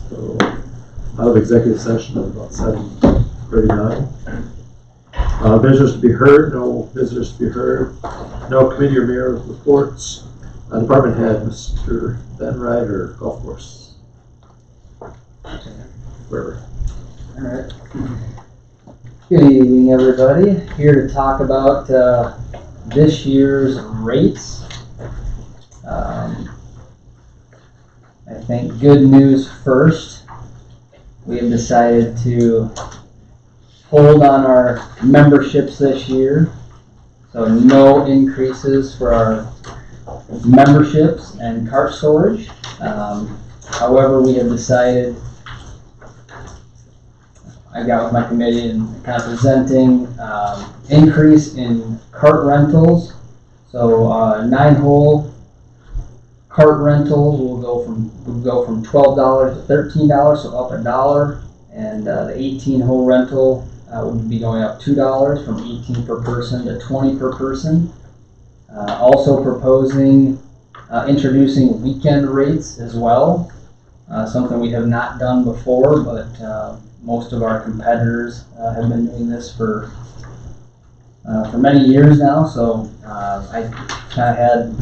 So, out of executive session at about 7:39. Visitors to be heard, no visitors to be heard. No committee or mayor reports. Department head, Mr. Ben Ryder, golf course. Wherever. All right. Good evening, everybody. Here to talk about this year's rates. I think good news first. We have decided to hold on our memberships this year. So no increases for our memberships and cart storage. However, we have decided, I got with my committee and kind of presenting increase in cart rentals. So 9-hole cart rental will go from $12 to $13, so up $1, and the 18-hole rental would be going up $2 from 18 per person to 20 per person. Also proposing introducing weekend rates as well, something we have not done before, but most of our competitors have been doing this for many years now. So I kind of had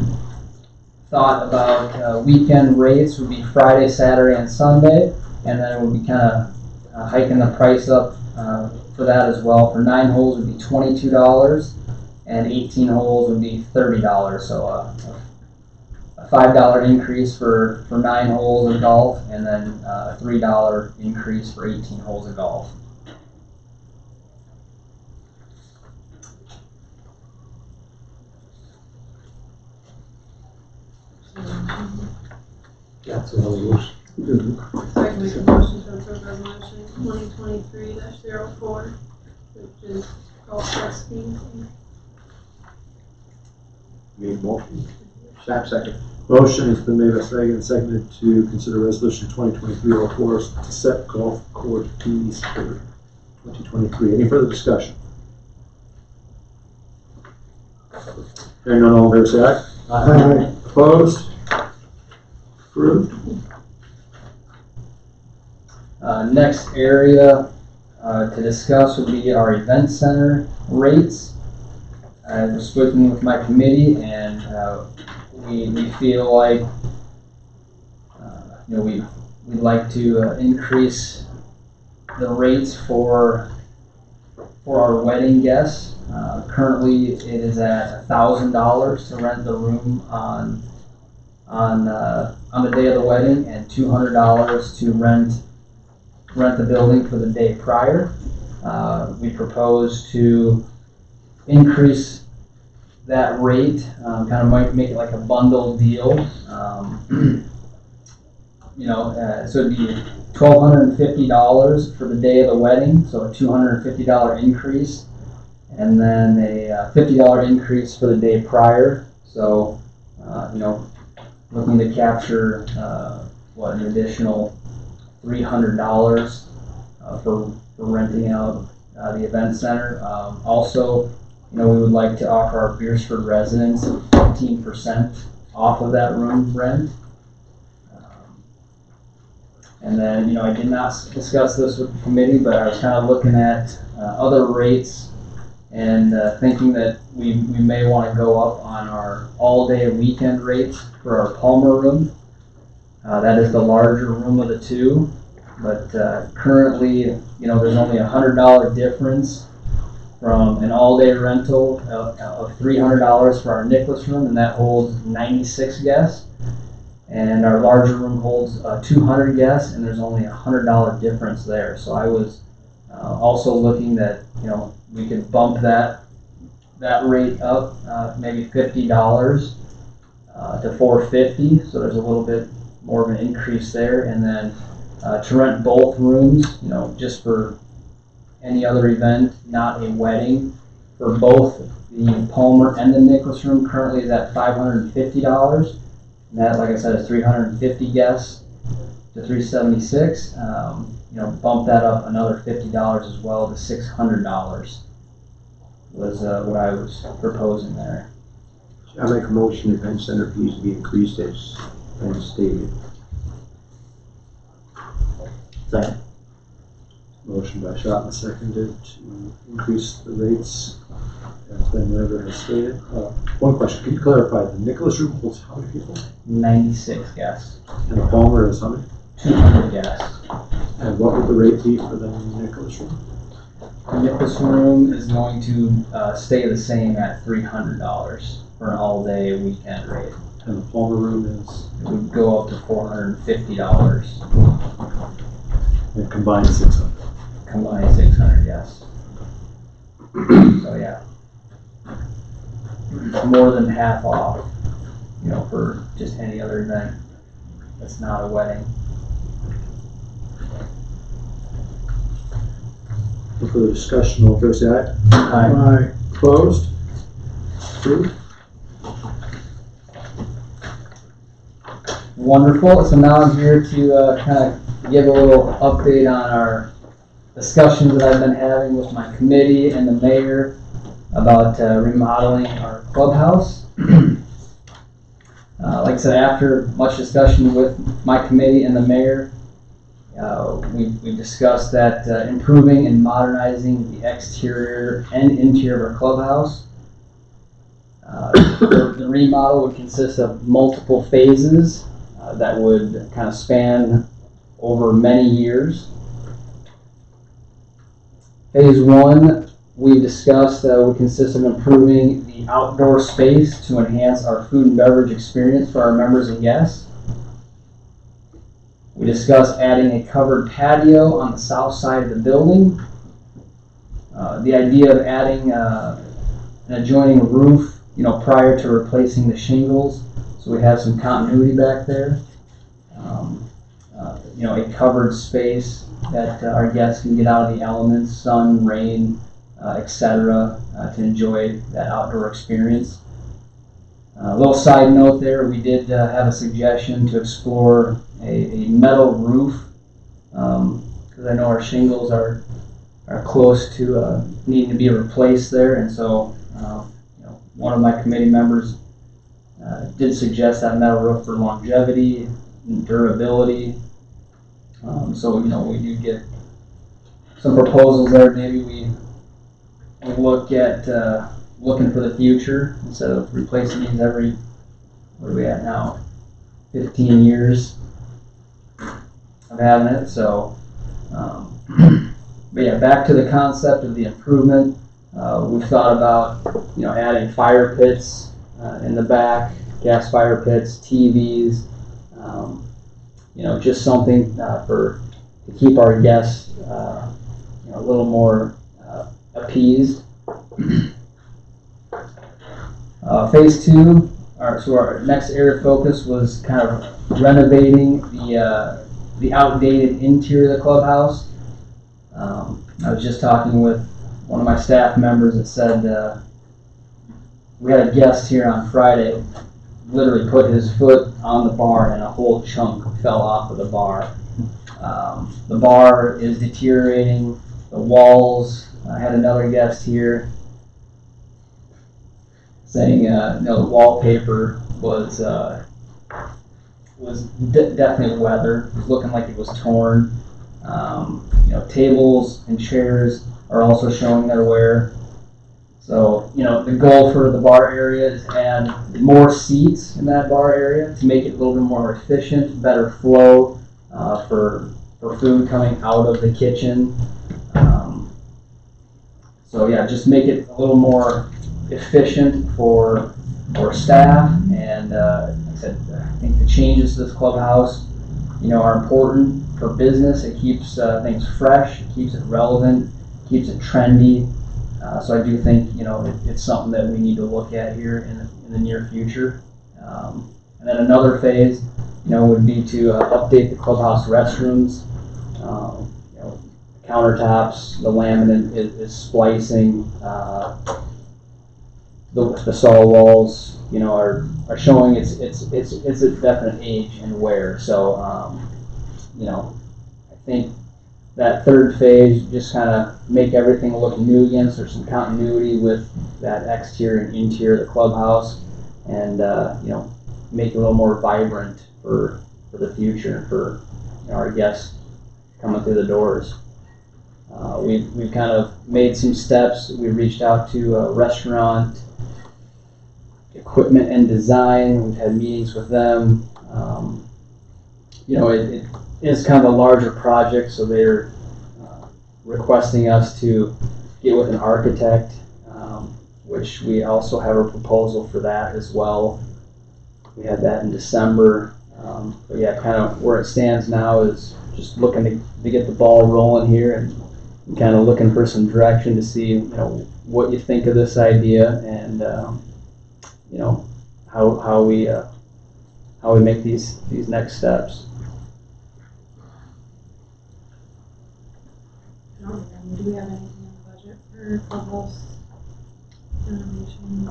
thought about weekend rates would be Friday, Saturday, and Sunday, and then it would be kind of hiking the price up for that as well. For 9 holes would be $22, and 18 holes would be $30. So a $5 increase for 9 holes of golf, and then a $3 increase for 18 holes of golf. That's what I wish. So I can make a motion to approve resolution 2023-04, which is golf course fees. Made motion. Second. Motion has been made by Swagan and seconded to consider resolution 2023-04 to set golf course fees for 2023. Any further discussion? Hearing none, all in favor say aye. Aye. Opposed? Approved. Next area to discuss would be our event center rates. I was speaking with my committee, and we feel like we'd like to increase the rates for our wedding guests. Currently, it is at $1,000 to rent the room on the day of the wedding, and $200 to rent the building for the day prior. We propose to increase that rate, kind of might make it like a bundle deal. So it'd be $1,250 for the day of the wedding, so a $250 increase, and then a $50 increase for the day prior. So, looking to capture an additional $300 for renting out the event center. Also, we would like to offer our Beresford residents 15% off of that room rent. And then, I did not discuss this with the committee, but I was kind of looking at other rates and thinking that we may want to go up on our all-day weekend rates for our Palmer room. That is the larger room of the two, but currently, there's only a $100 difference from an all-day rental of $300 for our Nicholas room, and that holds 96 guests. And our larger room holds 200 guests, and there's only a $100 difference there. So I was also looking that we could bump that rate up, maybe $50 to $450. So there's a little bit more of an increase there, and then to rent both rooms, just for any other event, not a wedding, for both the Palmer and the Nicholas room currently is at $550. And that, like I said, is 350 guests to 376. Bump that up another $50 as well to $600 was what I was proposing there. I make a motion event center fees to be increased as stated. Second. Motion by Shot and seconded to increase the rates as Ben River has stated. One question, can you clarify, the Nicholas room holds how many people? 96 guests, And the Palmer is how many? 200 guests. And what would the rate be for the Nicholas room? The Nicholas room is going to stay the same at $300 for an all-day weekend rate. And the Palmer room is? It would go up to $450. And combined 600. Combined 600 guests. So yeah, more than half off, for just any other event that's not a wedding. No further discussion, all fair say aye. Aye. Opposed? Approved? Wonderful. So now I'm here to kind of give a little update on our discussions that I've been having with my committee and the mayor about remodeling our clubhouse. Like I said, after much discussion with my committee and the mayor, we discussed that improving and modernizing the exterior and interior of our clubhouse. The remodel would consist of multiple phases that would kind of span over many years. Phase 1, we discussed, would consist of improving the outdoor space to enhance our food and beverage experience for our members and guests. We discussed adding a covered patio on the south side of the building. The idea of adding an adjoining roof, prior to replacing the shingles, so we have some continuity back there. A covered space that our guests can get out of the elements, sun, rain, etc., to enjoy that outdoor experience. A little side note there, we did have a suggestion to explore a metal roof, because I know our shingles are close to needing to be replaced there, and so one of my committee members did suggest that metal roof for longevity and durability. So we do get some proposals there. Maybe we look at looking for the future instead of replacing these every, what are we at now, 15 years of having it. So, but yeah, back to the concept of the improvement. We've thought about adding fire pits in the back, gas fire pits, TVs. Just something to keep our guests a little more appeased. Phase 2, so our next area of focus was kind of renovating the outdated interior of the clubhouse. I was just talking with one of my staff members that said we had a guest here on Friday literally put his foot on the bar and a whole chunk fell off of the bar. The bar is deteriorating, the walls. I had another guest here saying the wallpaper was definitely weathered. It was looking like it was torn. Tables and chairs are also showing their wear. So, the goal for the bar area is to add more seats in that bar area to make it a little bit more efficient, better flow for food coming out of the kitchen. So yeah, just make it a little more efficient for staff. And like I said, I think the changes to this clubhouse, are important for business. It keeps things fresh, it keeps it relevant, keeps it trendy. So I do think, it's something that we need to look at here in the near future. And then another phase, would be to update the clubhouse restrooms. Countertops, the laminate is splicing. The saw walls, are showing it's a definite age and wear. So, I think that third phase, just kind of make everything look new again, so there's some continuity with that exterior and interior of the clubhouse, and make it a little more vibrant for the future, for our guests coming through the doors. We've kind of made some steps. We reached out to a restaurant, equipment and design. We've had meetings with them. It is kind of a larger project, so they're requesting us to get with an architect, which we also have a proposal for that as well. We had that in December. But yeah, kind of where it stands now is just looking to get the ball rolling here and kind of looking for some direction to see, what you think of this idea and, how we make these next steps. Do we have anything in the budget for clubhouse renovations?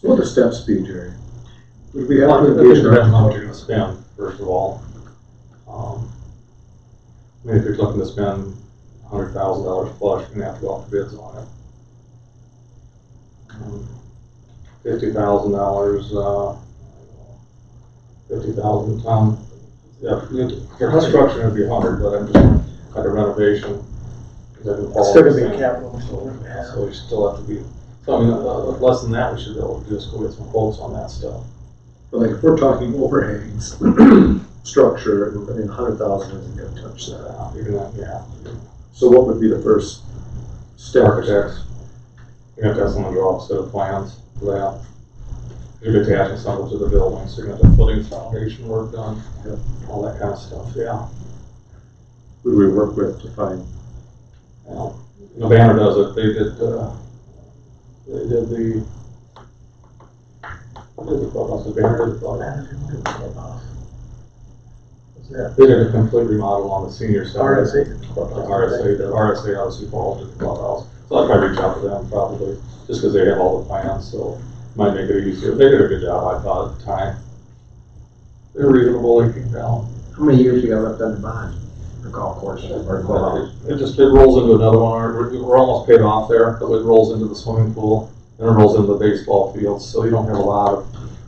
So what the steps be, Jerry? Would we have Well, to it engage depends on an how much you're gonna spend, first of all. If you're looking to spend $100,000 plus, you're gonna have to go out to bids on it. $50,000, 50,000 ton. Yeah, for construction it'd be 100, but I'm just like a renovation. It's still gonna be a capital, So you still have to be, so I mean, less than that, we should be able to just go get some quotes on that stuff. But like if we're talking overhangs, structure, I mean, 100,000 isn't gonna touch that. You're gonna, yeah. So what would be the first step? Architects. You have to have someone draw up a set of plans for that. You're attaching something to the building, so you're gonna have footing, foundation work done, Yep. all that kind of stuff, yeah. Who do we work with to find? Banner does it, they did the clubhouse, the Banner did the clubhouse. They did a complete remodel on the senior side. RSA obviously involved in the clubhouse. So I'd probably reach out to them probably, just because they have all the plans, so might make it easier. They did a good job, I thought, at the time. They're reasonable, they came down. How many years you got left on the bond, the golf course or clubhouse? It rolls into another one. We're almost paid off there, but it rolls into the swimming pool, and it rolls into the baseball fields, so you don't have a lot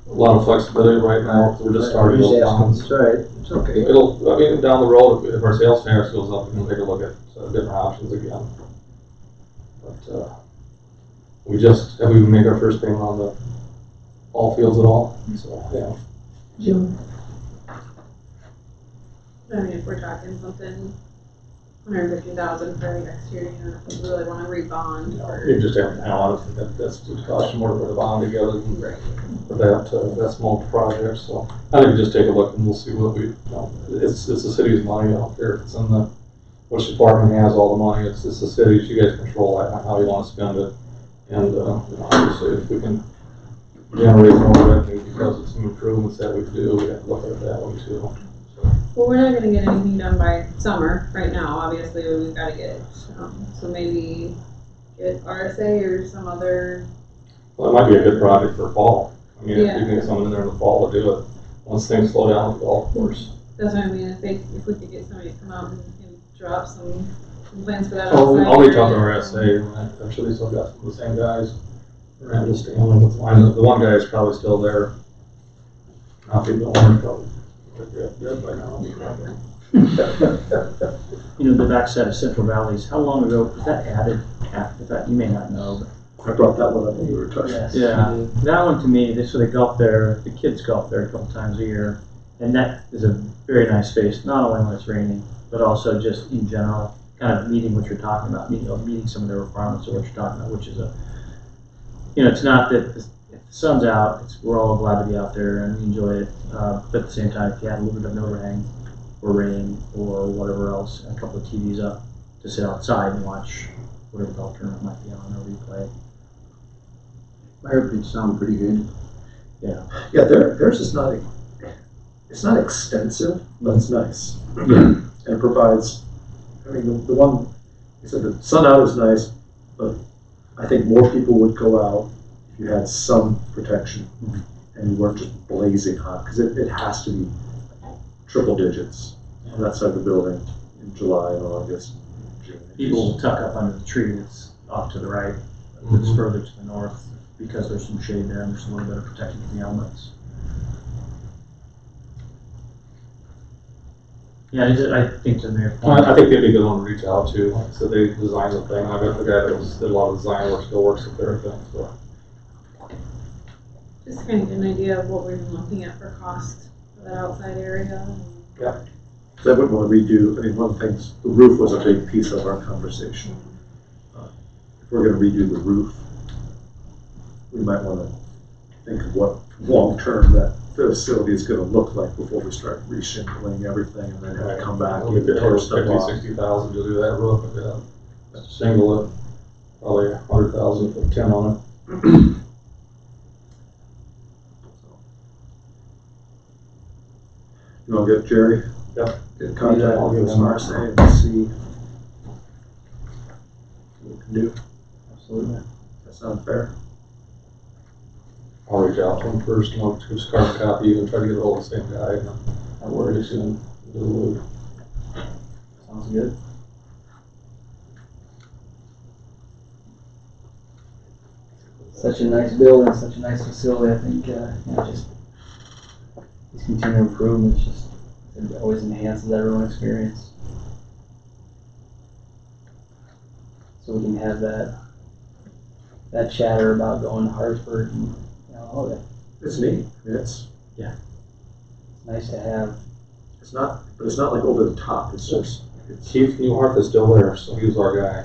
of flexibility right now, because we're just starting those bonds. That's right, it's okay. I mean, down the road, if our sales tax goes up, we can take a look at different options again. But, we made our first payment on the all fields at all, so, yeah. June. I mean, if we're talking something, 150,000 for the exterior, if we really wanna rebond or. You just have to analyze it, that's just cost more to put a bond together than for that small project, so. I think we just take a look and we'll see what it's the city's money out there, it's in which department has all the money, it's the city's, you guys control that, how you wanna spend it. And, obviously if we can generate more revenue because of some improvements that we do, we have to look at it that way too. Well, we're not gonna get anything done by summer right now, obviously, we've gotta get, so maybe get RSA or some other. Well, it might be a good project for fall. I mean, Yeah. if you can get someone in there in the fall to do it, once things slow down at the golf course. That's what I mean, if we could get somebody to come out and drop some plans for that. I'll outside reach out to area. RSA, and I'm sure they still got some of the same guys. Randall Stanley, the one guy is probably still there. Not the owner, probably. Dead by now. The backside of Central Valleys, how long ago was that added after that? You may not know, but. I brought that one up when we were talking. Yes. Yeah, that one to me, they golf there, the kids golf there a couple times a year. And that is a very nice space, not only when it's raining, but also just in general, kind of meeting what you're talking about, meeting some of the requirements of what you're talking about, which is it's not that if the sun's out, we're all glad to be out there and we enjoy it. But at the same time, if you had a little bit of an overhang or rain or whatever else, and a couple of TVs up to sit outside and watch whatever golf tournament might be on or replay. I heard it sound pretty good. Yeah. Yeah, theirs is not, it's not extensive, but it's nice. Yeah. And it provides, I mean, the one, he said the sun out is nice, but I think more people would go out if you had some protection and you weren't just blazing hot, because it has to be triple digits on that side of the building in July and August, June. People tuck up under the tree that's off to the right, that's further to the north, because there's some shade there and there's a little bit of protection from the elements. Yeah, I think to Mayor. I think they'd be a good one to reach out to. Like I said, they designed the thing. I bet the guy that did a lot of design work still works with their thing. So. Just to kind of get an idea of what we're looking at for cost for that outside area. I wouldn't want to redo, I mean, one of the things, the roof was a big piece of our conversation. If we're gonna redo the roof, we might want to think of what long-term that facility is gonna look like before we start reshingling everything and then have to come back We and could tear have stuff off. 60,000 to do that roof. Yeah. Shingle it, probably 100,000 for 10 on it. You wanna get Jerry? Yep. Get in contact I'll with give him, him and see what we can do. Absolutely. Does that sound fair? I'll reach out to him first and I'll just carbon copy and try to get a hold of the same guy. And I'll work it soon. Sounds good. Such a nice building, such a nice facility. I think, just these continual improvements it always enhances everyone's experience. So we can have that chatter about going to Hartford and, all that. It's neat, it's Nice to have. It's not like over the top, it's just, Chief Newhart is still there, so he was our guy.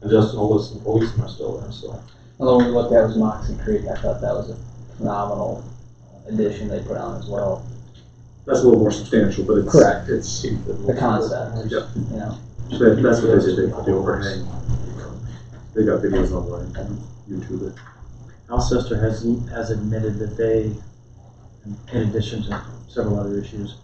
And Justin Olis and policemen are still there, so. Although when we looked at was Moxie Creek, I thought that was a phenomenal addition they put on as well. that's a little more substantial, but it's. Correct. It's, The concept, Yep. That's what they did, they put the overhang. They got videos online, YouTube it. Alcester has admitted that they, in addition to several other issues,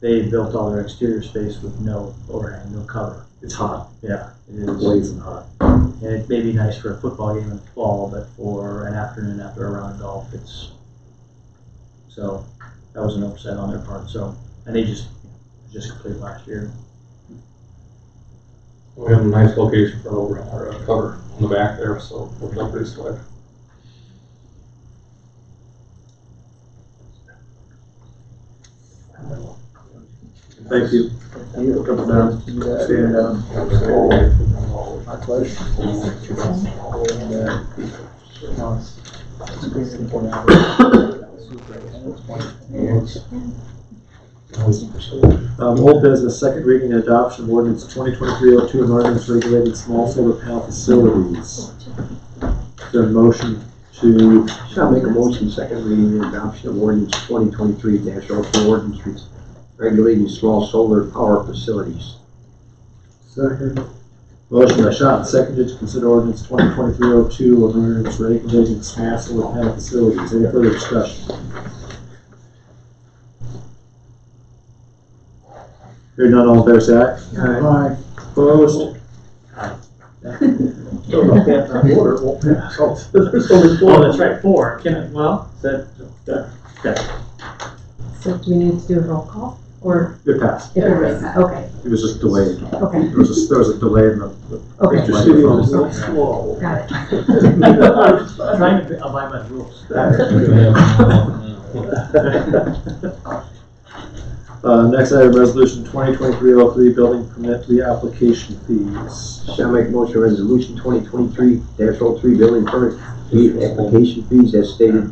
they built all their exterior space with no overhang, no cover. It's hot, Yeah, it is. blazing hot. And it may be nice for a football game in the fall, but for an afternoon after a round of golf, so that was an oversight on their part. So, and they just completed last year. We have a nice location for an overhang or a cover on the back there, so we're up pretty slick. Thank you. Coming down, staying down. My pleasure. Old business, second reading and adoption of ordinance 2023-02, an ordinance regulating small solar panel facilities. Is there a motion to? Shall make a motion, second reading and adoption of ordinance 2023-04, ordinance regulating small solar power facilities. Second. Motion by Schott, seconded to consider ordinance 2023-02, an ordinance regulating small solar panel facilities. Any further discussion? Hearing none, all in favor say aye. Aye. Opposed? Oh, that's right, 4. Well, So do we need to do a roll call, or It passed. if everybody's, okay, It was just delayed. okay, There was a delay in the. okay. Got it. I'm trying to abide by the rules. Next item, resolution 2023-03, building permit reapplication fees. Shall make a motion, resolution 2023-03, building permit application fees as stated.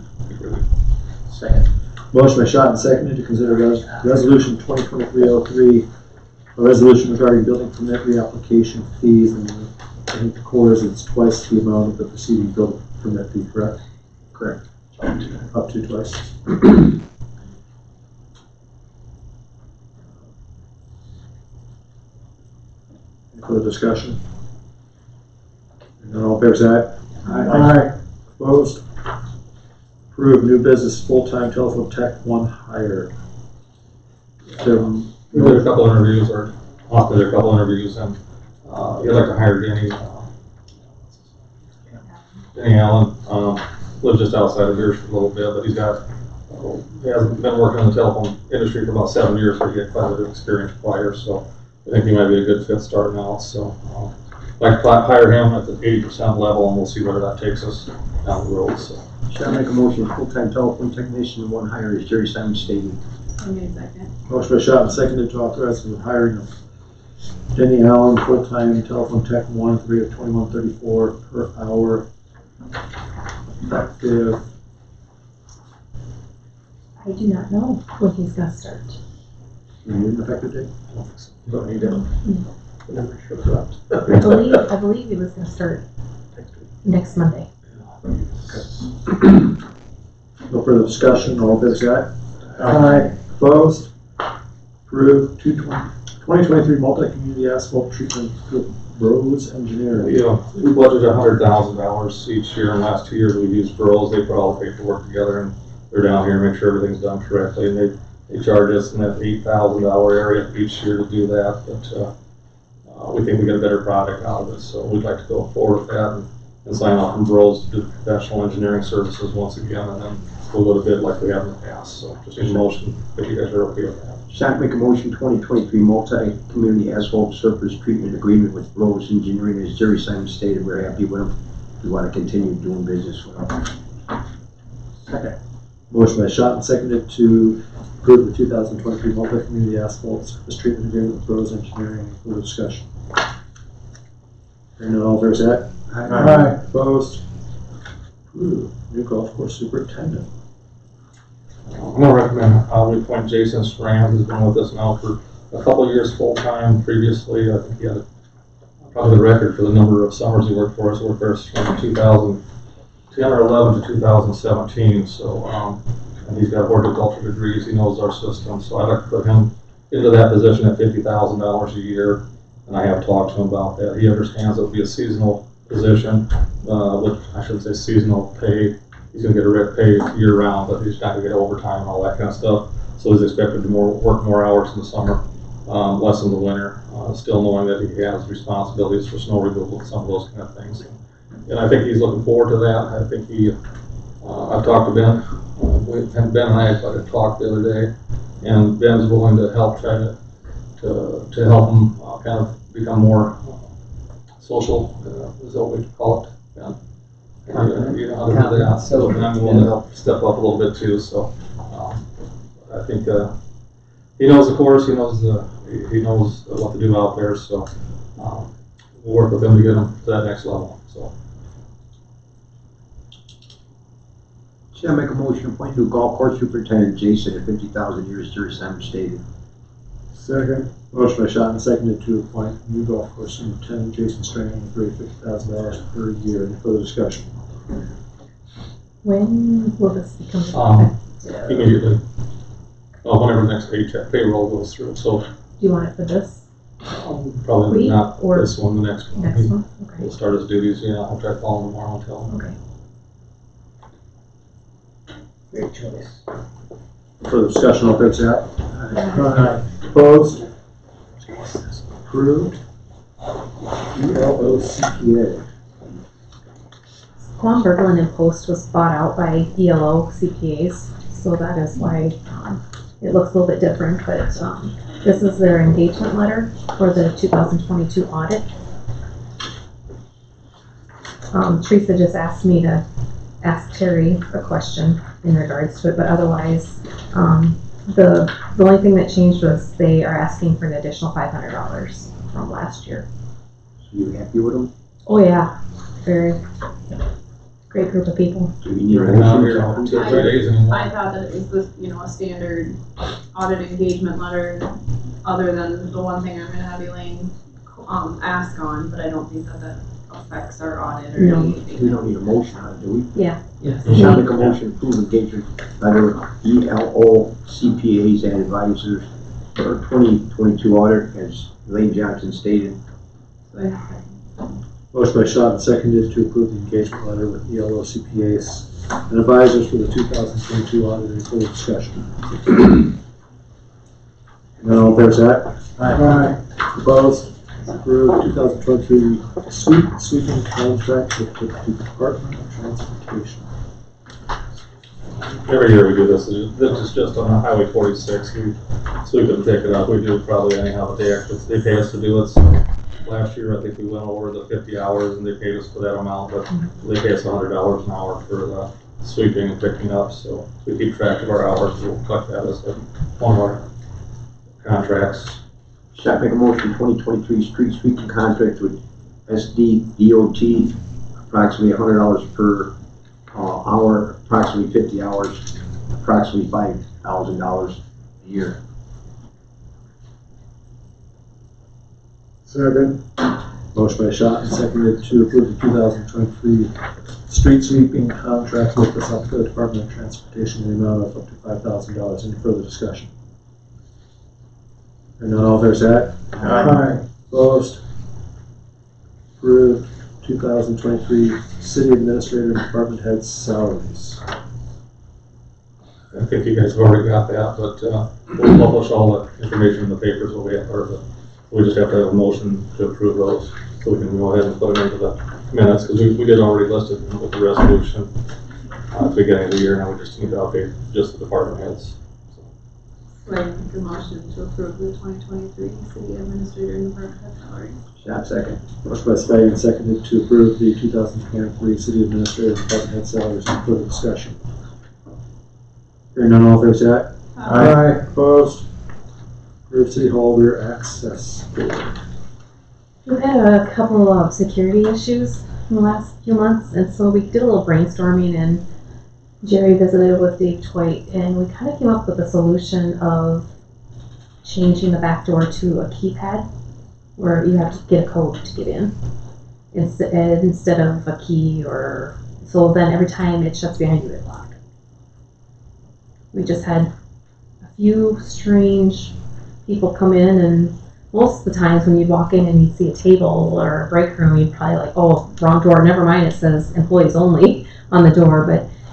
Second. Motion by Schott and seconded to consider resolution 2023-03, a resolution regarding building permit reapplication fees, and I think the core is it's twice the amount of the preceding building permit fee, correct? Correct. Up to twice. Any further discussion? None, all in favor say aye. Aye. Opposed? Approve new business full-time telephone tech 1 hire. We did a couple interviews, or Austin did a couple interviews, and he'd like to hire Denny Allen. Lives just outside of Beresford a little bit, but he hasn't been working in the telephone industry for about 7 years, so he had quite a bit of experience prior, so I think he might be a good fit starting out, so I'd like to hire him at the 80% level, and we'll see where that takes us down the road, so. Shall make a motion, full-time telephone technician, 1 hire is Jerry Simon stated. I need a second. Motion by Shot and seconded to authorize the hiring of Denny Allen, full-time telephone tech 1 at the rate of $21.34 per hour. Effective, I do not know when he's gonna start. effective date? Don't need it. Never shows up. I believe he was gonna start next Monday. No further discussion, all in favor say aye. Aye. Opposed? Approved. 2023 multi-community asphalt treatment with Rose Engineering. Yeah, we budgeted $100,000 each year, and last 2 years we've used Burrows. They put all the paperwork together, and they're down here, make sure everything's done correctly, and they charge us in that $8,000 area each year to do that, but we think we get a better product out of it, so we'd like to go forward with that and sign off from Burrows to do professional engineering services once again, and then we'll go to bid like we have in the past, so just need a motion if you guys are okay with that. Shot make a motion 2023 multi-community asphalt surface treatment agreement with Rose Engineering. As Jerry Simon stated, we're happy with them. We want to continue doing business with them. Second. Motion by Shot and seconded to approve the 2023 multi-community asphalt surface treatment agreement with Rose Engineering. Further discussion. Hearing none, all in favor say aye. Aye. Opposed? Approved. New golf course superintendent. I'm gonna recommend we appoint Jason Strand, who's been with us now for a couple of years full-time. Previously, I think he had probably the record for the number of summers he worked for us. He worked for us from 2010 or 11 to 2017. So, and he's got horticulture degrees. He knows our system. So I'd like to put him into that position at $50,000 a year. And I have talked to him about that. He understands it'll be a seasonal position, with, I shouldn't say seasonal pay. He's gonna get a rec pay year round, but he's not gonna get overtime and all that kind of stuff. So he's expected to work more hours in the summer, less in the winter, still knowing that he has responsibilities for snow removal and some of those kind of things. And I think he's looking forward to that. I think I've talked to Ben, Ben and I had talked the other day, and Ben's willing to help try to help him kind of become more social, is that what we call it? Yeah. You know how to do that, so I'm willing to help step up a little bit too, so, I think, he knows the course, he knows what to do out there, so, we'll work with him to get him to that next level, so. Should I make a motion to appoint new golf course superintendent Jason at 50,000 a year, as Jerry Simon stated? Second. Motion by Shot and seconded to appoint new golf course superintendent Jason Strand at the rate of $50,000 per year. Any further discussion? When will this become effective? Immediately. Whenever the next payroll goes through, so, Do you want it for this probably week not or this one, the next one. next one? Okay. He'll start his duties, I'll try to call him tomorrow and tell him. Okay. Great choice. Further discussion, all in favor say aye. Opposed? Approved. ELO-CPA. Quan Berglund and Post was bought out by ELO CPAs, so that is why it looks a little bit different, but this is their engagement letter for the 2022 audit. Teresa just asked me to ask Terry a question in regards to it, but otherwise, the only thing that changed was they are asking for an additional $500 from last year. So you happy with them? Oh yeah, very great group of people. Do we need a Right now, motion? here, to- 2 or 3 days anymore. I thought that it was the, a standard audit engagement letter, other than the one thing I'm gonna have Elaine, ask on, but I don't think that affects our audit or No. anything. We don't need a motion on it, do we? Yeah. Yes. Shall I make a motion to approve engagement letter ELO CPAs and advisors for 2022 audit, as Elaine Johnson stated? So I- Motion by Shot and seconded to approve the engagement letter with ELO CPAs and advisors for the 2022 audit. Any further discussion? None, all in favor say aye. Opposed? Approved. 2023 sweeping contract with the Department of Transportation. Every year we do this. This is just on Highway 46. So we couldn't pick it up. We do it probably anyhow, but they pay us to do it. So last year I think we went over the 50 hours and they paid us for that amount, but they pay us $100 an hour for sweeping and picking up, so we keep track of our hours, we'll collect that as one of our contracts. Shall I make a motion, 2023 street sweeping contract with SDDOT, approximately $100 per hour, approximately 50 hours, approximately $5,000 a year. Second. Motion by Schott and seconded to approve the 2023 street sweeping contract with the South Dakota Department of Transportation in the amount of up to $5,000. Any further discussion? Hearing none, all fair say aye. Aye. Opposed? Approved. 2023 city administrator and department head salaries. I think you guys have already got that, but we'll publish all the information in the papers when we have, we just have to have a motion to approve those, so we can go ahead and put them into the minutes, because we did already list it with the resolution at the beginning of the year. Now we just need to update just the department heads. So I make a motion to approve the 2023 city administrator and department head salary. Shot second. Motion by Spivey and seconded to approve the 2023 city administrator and department head salaries. Any further discussion? Hearing none, all fair say aye. Aye. Opposed? Approved. City hall rear access door. We've had a couple of security issues in the last few months, and so we did a little brainstorming, and Jerry visited with Dave Twite, and we kind of came up with a solution of changing the back door to a keypad, where you have to get a code to get in instead of a key, or so then every time it shuts behind you, it locks. We just had a few strange people come in, and most of the times when you'd walk in and you'd see a table or a break room, you'd probably like, oh, wrong door, never mind, it says employees only on the door.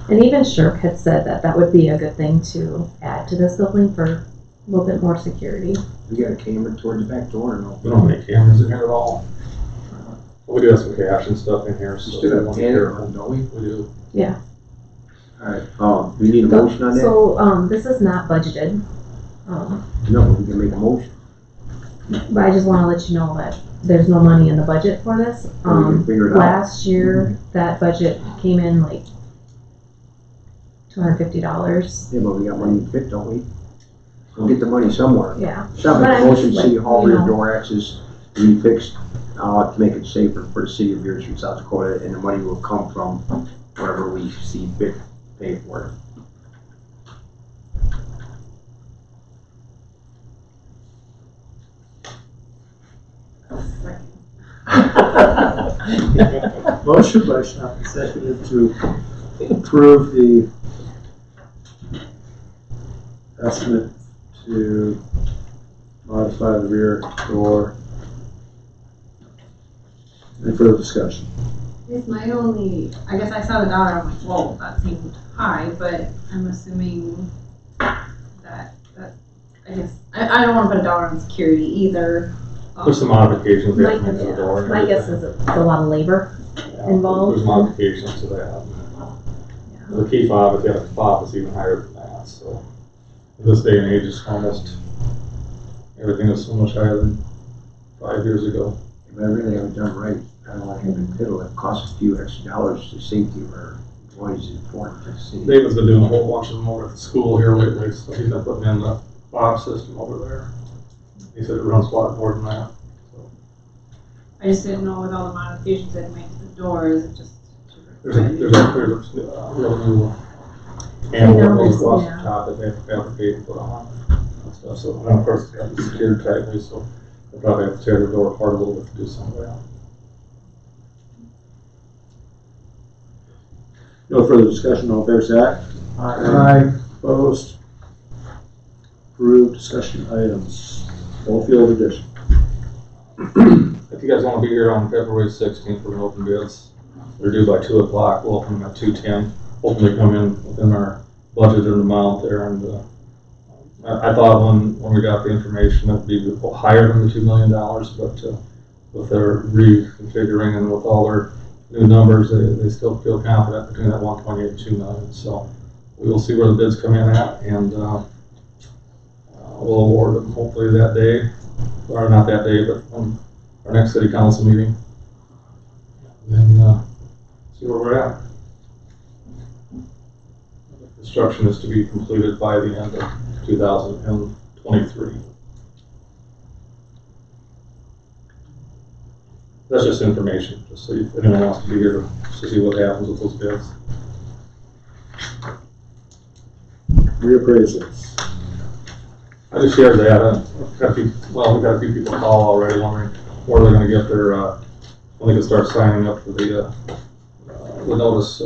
And even Shirk had said that that would be a good thing to add to this building for a little bit more security. We got a camera towards the back door, no? We don't have any cameras in here at all. We do have some cash and stuff in here, so. We still have camera, don't we? We do. Yeah. Alright, do we need a motion on that? So, this is not budgeted. No, we can make a motion. But I just want to let you know that there's no money in the budget for this. We can figure it out. Last year, that budget came in like $250. Yeah, but we got money to fit, don't we? We'll get the money somewhere. Yeah. Shall I But make a I'm motion, just city like, hall you rear know. door access to be fixed, to make it safer for the city of Beresford, South Dakota, and the money will come from wherever we see fit to pay for it. Motion by Schott and seconded to approve the estimate to modify the rear door. Any further discussion? It's my only, I guess I saw the dollar, I'm like, whoa, that seemed high, but I'm assuming that, I guess, I don't wanna put a dollar on security either. There's some modifications we have to My- make to the door. and My guess is everything. it's a lot of labor. Yeah, involved. There's modifications to that. The key fob, if you have a fob, is even higher than that, so. In this day and age, it's almost, everything is so much higher than 5 years ago. If I really haven't done right, I don't like having fiddle, it costs a few extra dollars to safety of our employees is important to the city. David's been doing a whole bunch of them over at the school here lately, so he's been putting in the fob system over there. He said it runs a lot more than that. I just didn't know with all the modifications they'd made to the doors, it just. There's a real new handle that goes across yeah. the top that they have to fabricate and put on and stuff. So, and of course, it's got to be secured tightly, so they'll probably have to tear the door apart a little bit to do some of that. No further discussion, all fair say aye. Aye. Opposed? Approved. Discussion items. Ball field addition. If you guys want to be here on February 16th, we're going to open bids. They're due by 2 o'clock. We'll open them at 2:10. Hopefully come in within our budgeted amount there. And I thought when we got the information it'd be higher than the $2 million, but with their reconfiguring and with all their new numbers, they still feel confident between that 1.8 and 2 million. So we will see where the bids come in at, and we'll award them hopefully that day, or not that day, but on our next city council meeting. And then see where we're at. Construction is to be completed by the end of 2023. That's just information, just so if anyone wants to be here to see what happens with those bids. Reappraisals. I just shared that. We've got a few people call already wondering where they're going to get their, when they can start signing up for the notice.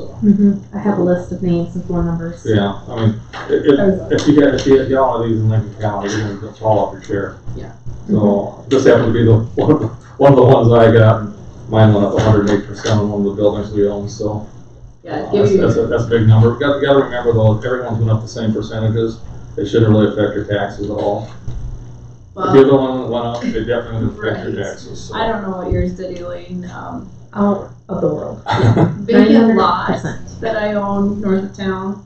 I have a list of names and phone numbers. Yeah, I mean, if you get one of these in Lincoln County, you're going to fall off your chair. Yeah. So this happened to be one of the ones I got. And mine went up 108% on one of the buildings we own. So Yeah, that's a big number. You got to remember though, everyone's went up the same percentages. It shouldn't really affect your taxes at all. If you're the one that went up, it definitely would affect your taxes. So. I don't know what yours did, Elaine. Out of the world. Vacant lot 900%. that I own north of town,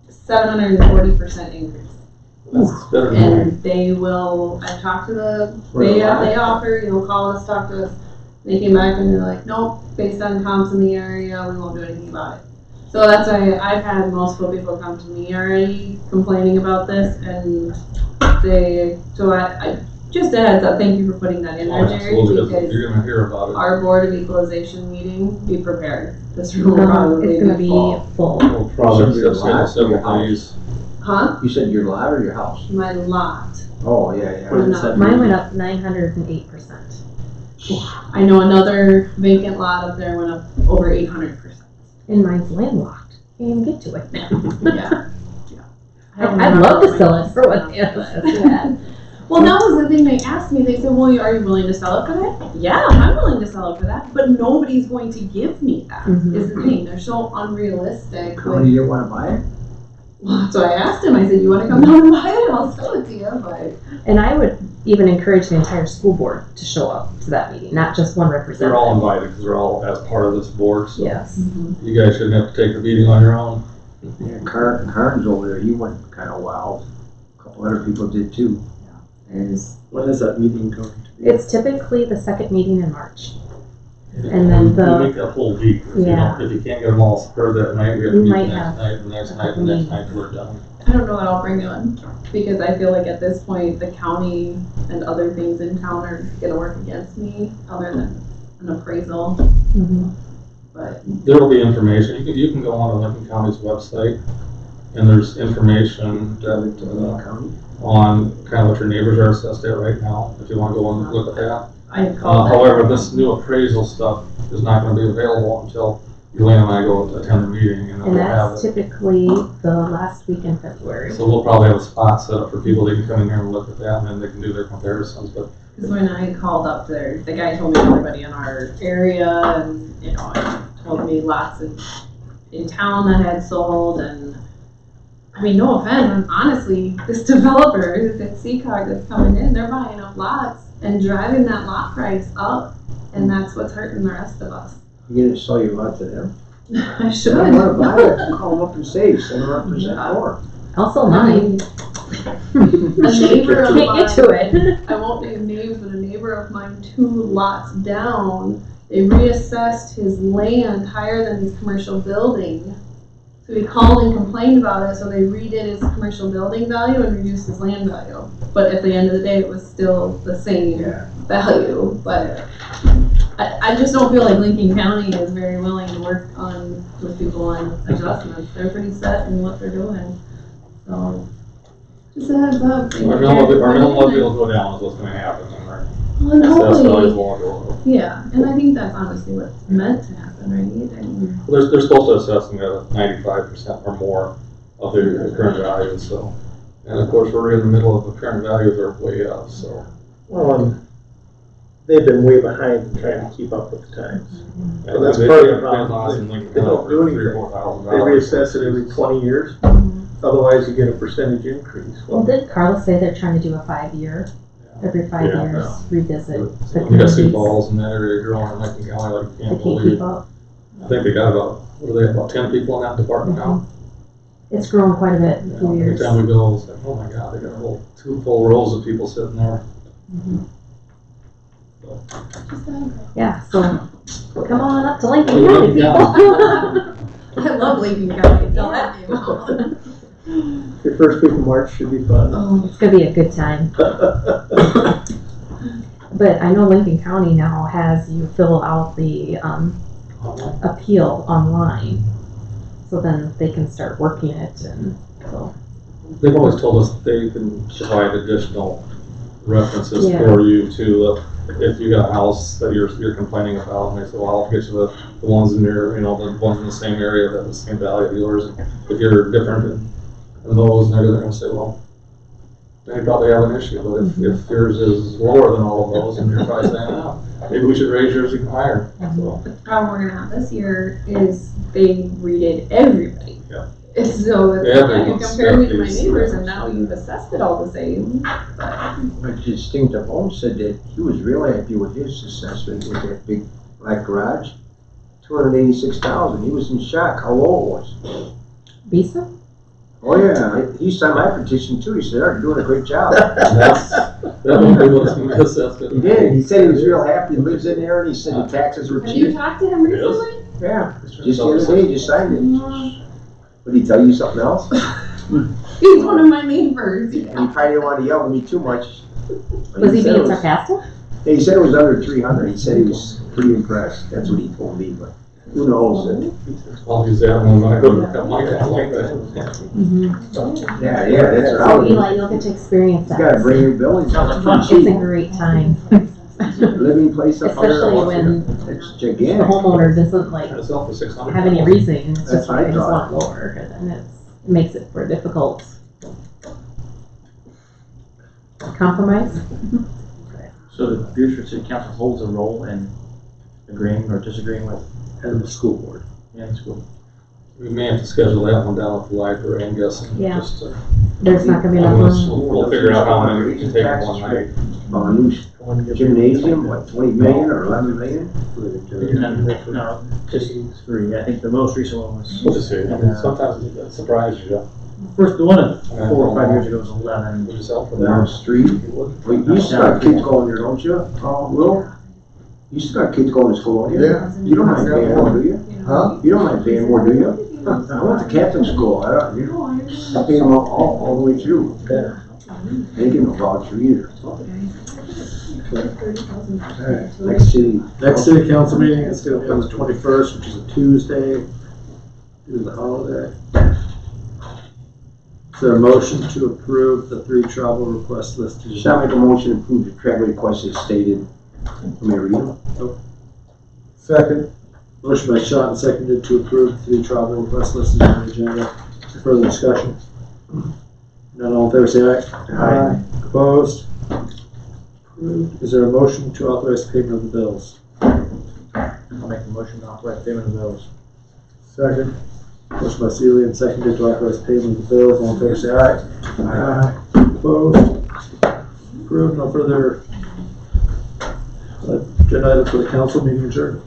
740% increase. That's better than And they will, I talked to they offer, call us, talk to us. They came back and they're like, nope, based on comps in the area, we won't do anything about it. So that's why I've had multiple people come to me already complaining about this, and I just a heads up, thank you for putting that in there, Jerry, because you're going to hear about it. our Board of Equalization meeting, be prepared. This room will probably It's going to be be full. full. We'll probably Your just lot, several your house. days. Huh? You said your lot or your house? My lot. Oh, yeah. What does that Mine went up 908%. I know another vacant lot up there went up over 800%. And mine's landlocked. Can't even get to it. Yeah. I'd love to sell it for what the other said. Well, that was the thing they asked me. They said, well, are you willing to sell it for that? Yeah, I'm willing to sell it for that, but nobody's going to give me that, is the thing. They're so unrealistic. How many you want to buy it? Well, so I asked him, I said, you want to come down and buy it? I'll sell it to you, but. And I would even encourage the entire school board to show up to that meeting, not just one representative. They're all invited because they're all as part of this board. So Yes. you guys shouldn't have to take the meeting on your own. Yeah, Carnes over there, he went kind of wild. A couple other people did too. When is that meeting going to be? It's typically the second meeting in March. And then we make that whole week. If you can't get them all heard that night, we have to We meet might the next have night, the next night, the next night till we're done. I don't know what I'll bring in, because I feel like at this point, the county and other things in town are gonna work against me, other than an appraisal, but. There will be information. You can go on to Lincoln County's website, and there's information that, on kind of what your neighbors are assessed at right now, if you want to go and look at that. I called However, this new appraisal stuff is not going to be available until Elaine and I go to attend the meeting, and then And we'll have that's it. typically the last week in February. So we'll probably have a spot set up for people that can come in here and look at that, and then they can do their comparisons. But because when I called up there, the guy told me everybody in our area, and it told me lots in town that had sold, and I mean, no offense, honestly, this developer, that CCOG that's coming in, they're buying up lots and driving that lot price up, and that's what's hurting the rest of us. You gonna sell your lot to them? I should. I want to buy it. Call them up and say 7% more. Also mine. A neighbor of Can't get to mine, it. I won't name names, but a neighbor of mine 2 lots down, they reassessed his land higher than his commercial building. So he called and complained about it, so they redid his commercial building value and reduced his land value. But at the end of the day, it was still the same value. But I just don't feel like Lincoln County is very willing to work with people on adjustments. They're pretty set in what they're doing. So, just a heads up. our mill levy will go down is what's going to happen, then, right? Well, and That's values hopefully, won't go up. yeah, and I think that's honestly what's meant to happen, right? I mean, They're supposed to assess them at 95% or more of their current value. So, and of course, we're in the middle of the current values are way up. So, They've been way behind in trying to keep up with the times. yeah, that's they- part of they- the problem. They don't do anything. They reassess it every 20 years. Otherwise, you get a percentage increase. Well, did Carlos say they're trying to do a 5-year, every 5 Yeah. years, revisit the You got communities? Sioux Falls in that area growing in Lincoln County like you They can't can't keep believe. up. I think they got about, what do they have, about 10 people in that department now? It's grown quite a bit in a Yeah, few every years. time we go, it's like, oh my God, they got a whole 2 full rows of people sitting there. Yeah, so come on up to Lincoln Oh, County, yeah. people. I love Lincoln County until that came out. Your first week of March should be fun. Oh, it's gonna be a good time. But I know Lincoln County now has you fill out the, appeal online. So then they can start working it and so. They've always told us they can provide additional references Yeah. for you to, if you got a house that you're complaining about, and they say, well, I'll get you the ones in your, the ones in the same area that have the same value of yours. And if you're different than those, and they're gonna say, well, they probably have an issue, but if yours is lower than all of those, and you're probably saying, oh, maybe we should raise yours even higher. So, The problem we're gonna have this year is they redid everybody. Yeah. So it's Yeah, like, they you compare me to my inspect neighbors these and now you've assessed it all the same. But Distinctive Home said that he was really happy with his assessment with that big black garage. $286,000. He was in shock how low it was. Visa? Oh yeah, he signed my petition too. He said, "You're doing a great job." that won't be what's gonna be assessed. He did. He said he was real happy. He lives in there, and he said the taxes were Have you cheap. talked to him recently? Yeah, just the other day, he just signed it. Would he tell you something else? He's one of my neighbors. And he probably didn't want to yell at me too much. But Was he said it being sarcastic? He said it was under 300. He said he was pretty impressed. That's what he told me, but who knows? I'll use that one when I go to come like that, like that. Mm-hmm. Yeah, that's So probably. Eli, you'll get to experience You that. gotta bring your buildings up. It's a great time, Living place up there. especially when It's the gigantic. homeowner doesn't like It's up for 600. have any reason, it's That's just what like I they just thought. want lower, and then it makes it for a difficult compromise. So the Beresford City Council holds a role in agreeing or disagreeing with And the school board. the school. We may have to schedule that one down at the library, I'm guessing. Yeah. Just to, There's not gonna be enough room. we'll figure out how many we can take in one night. A new gymnasium, what, 20 million or 11 million? No, just 3. I think the most recent one was, We'll just see. I mean, sometimes it surprises you. first, the one 4 or 5 years ago was 11. Would you sell for Down that? the street. Well, you still got kids going there, don't you, Will? You still got kids going to school, don't you? Yeah. You don't mind paying more, do you? Huh? You don't mind paying more, do you? I went to Catholic school, I paid them all the way through. They give them a voucher either. Alright, next city. Next city council meeting is gonna be on the 21st, which is a Tuesday, due to the holiday. Is there a motion to approve the 3 travel requests listed? Shall I make a motion to approve the travel request as stated? Let me read them. Second. Motion by Sean and seconded to approve the 3 travel requests listed on the agenda. Further discussion? None, all in favor, say aye. Aye. Opposed? Approved. Is there a motion to authorize payment of the bills? I'll make a motion to authorize payment of those. Second. Motion by Celia and seconded to authorize payment of the bills. All in favor, say aye. Aye. Opposed? Approved. No further agenda items for the council meeting adjourned.